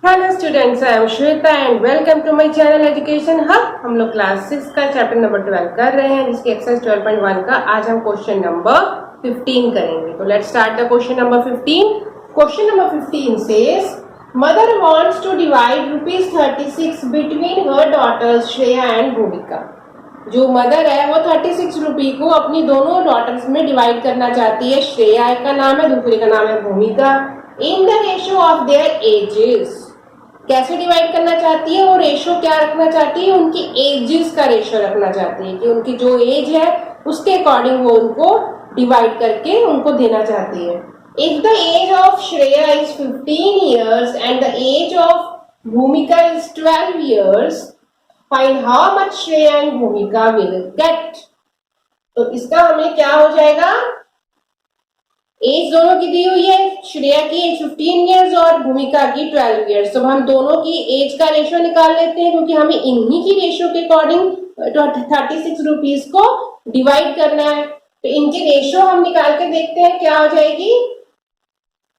Hello students, I am Shweta and welcome to my channel education hub. हम लोग class 6 का chapter number 12 कर रहे हैं, जिसकी एक्सरसाइज 12.1 का आज हम क्वेश्चन नंबर 15 करेंगे। तो let's start the question number 15। Question number 15 says mother wants to divide ₹36 between her daughters Shreya and Bhumika. जो मदर है वो 36 रुपी को अपनी दोनों डॉटर्स में डिवाइड करना चाहती है। श्रेया एक का नाम है, दूसरे का नाम है भूमिका। In the ratio of their edges, कैसे डिवाइड करना चाहती है और रेशो क्या रखना चाहती है, उनकी एजेस का रेशो रखना चाहती है कि उनकी जो एज है उसके अकॉर्डिंग वो उनको डिवाइड करके उनको देना चाहती है। If the age of Shreya is 15 years and the age of Bhumika is 12 years, find how much Shreya and Bhumika will get. तो इसका हमें क्या हो जाएगा, एज दोनों की दी हुई है, श्रेया की एज 15 years और भूमिका की 12 years। तो हम दोनों की एज का रेशो निकाल लेते हैं, क्योंकि हमें इन्हीं की रेशो के अकॉर्डिंग 36 रुपीज को डिवाइड करना है। तो इनके रेशो हम निकाल के देखते हैं क्या हो जाएगी।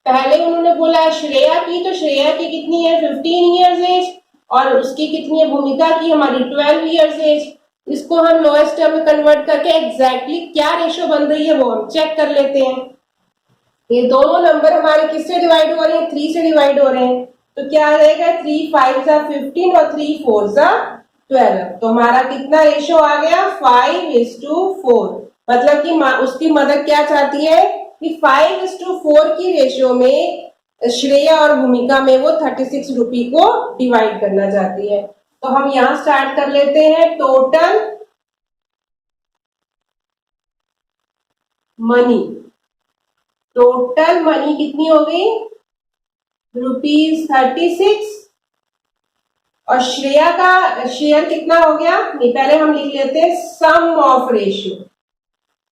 पहले उन्होंने बोला है श्रेया की, तो श्रेया की कितनी है 15 years एज, और उसकी कितनी है भूमिका की, हमारी 12 years एज। इसको हम लोएस्ट टर्म में कन्वर्ट करके एग्जैक्टली क्या रेशो बन रही है वो हम चेक कर लेते हैं। ये दोनों नंबर हमारे किससे डिवाइड हो रहे हैं, 3 से डिवाइड हो रहे हैं। तो क्या आ जाएगा, 3 5 15 और 3 4 12। तो हमारा कितना रेशो आ गया, 5:4। मतलब कि उसकी मदर क्या चाहती है कि 5:4 की रेशो में श्रेया और भूमिका में वो 36 रुपी को डिवाइड करना चाहती है। तो हम यहां स्टार्ट कर लेते हैं। टोटल मनी, टोटल मनी कितनी हो गई, ₹36। और श्रेया का शेयर कितना हो गया, नहीं पहले हम लिख लेते हैं sum of ratio.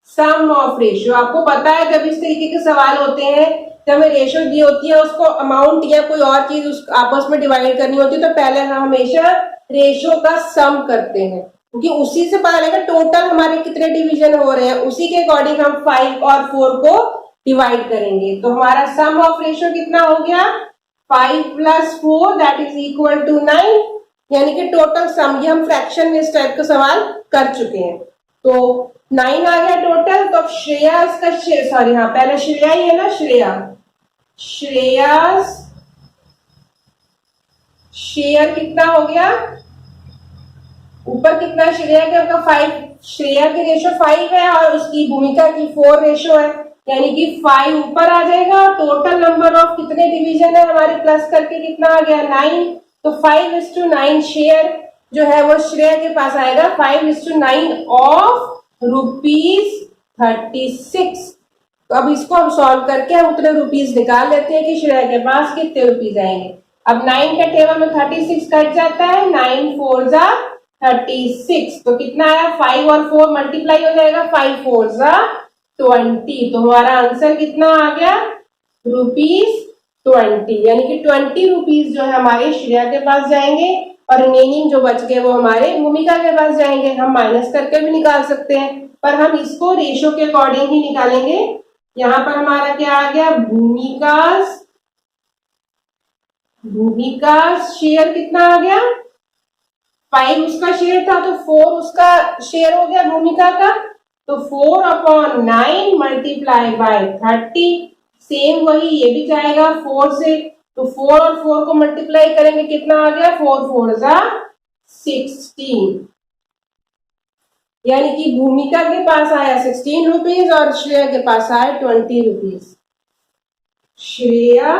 Sum of ratio आपको पता है, जब इस तरीके के सवाल होते हैं, जब हमें रेशियो दी होती है, उसको अमाउंट या कोई और चीज उस आपस में डिवाइड करनी होती है, तो पहले हम हमेशा रेशियो का सम करते हैं, क्योंकि उसी से पता लगेगा टोटल हमारे कितने डिवीजन हो रहे हैं। उसी के अकॉर्डिंग हम 5 और 4 को डिवाइड करेंगे। तो हमारा सम ऑफ रेशियो कितना हो गया, 5 + 4 दैट इज इक्वल टू 9। यानी कि टोटल सम, ये हम फ्रैक्शन में इस टाइप का सवाल कर चुके हैं। तो 9 आ गया टोटल। तो अब श्रेया का सॉरी हाँ पहले श्रेया ही है ना, श्रेया शेयर कितना हो गया, ऊपर कितना श्रेया का 5, श्रेया की रेशो 5 है और उसकी भूमिका की 4 रेशो है, यानी कि 5 ऊपर आ जाएगा। टोटल नंबर ऑफ कितने डिवीजन है हमारे, प्लस करके कितना आ गया 9। तो 5:9 शेयर जो है वो श्रेया के पास आएगा, 5:9 ऑफ ₹36। तो अब इसको हम सॉल्व करके हम उतने रुपीज निकाल लेते हैं कि श्रेया के पास कितने रुपीज आएंगे। अब 9 का टेबल में 36 कट जाता है, 9 4 36। तो कितना आया, 5 और 4 मल्टीप्लाई हो जाएगा, 5 4 20। तो हमारा आंसर कितना आ गया, ₹20। यानी कि 20 रुपीज जो है हमारे श्रेया के पास जाएंगे और रिमेनिंग जो बच गए वो हमारे भूमिका के पास जाएंगे। हम माइनस करके भी निकाल सकते हैं, पर हम इसको रेशो के अकॉर्डिंग ही निकालेंगे। यहाँ पर हमारा क्या आ गया, भूमिका शेयर कितना आ गया, 5 उसका शेयर था, तो 4 उसका शेयर हो गया भूमिका का। तो 4/9 मल्टीप्लाई बाय 30, सेम वही ये भी जाएगा 4 से। तो 4 और 4 को मल्टीप्लाई करेंगे, कितना आ गया, 4 4 16। यानी कि भूमिका के पास आया 16 रुपीज और श्रेया के पास आया 20 रुपीज। श्रेया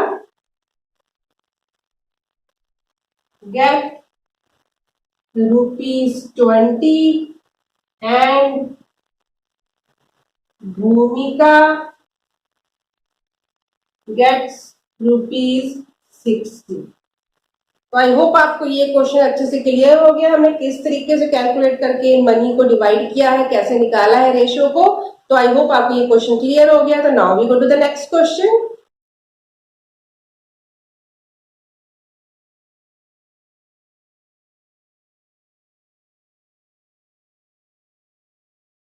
गेट ₹20 एंड भूमिका गेट्स ₹60। तो आई होप आपको ये क्वेश्चन अच्छे से क्लियर हो गया, हमने किस तरीके से कैलकुलेट करके मनी को डिवाइड किया है, कैसे निकाला है रेशियो को। तो आई होप आपको ये क्वेश्चन क्लियर हो गया। तो now we go to the next question.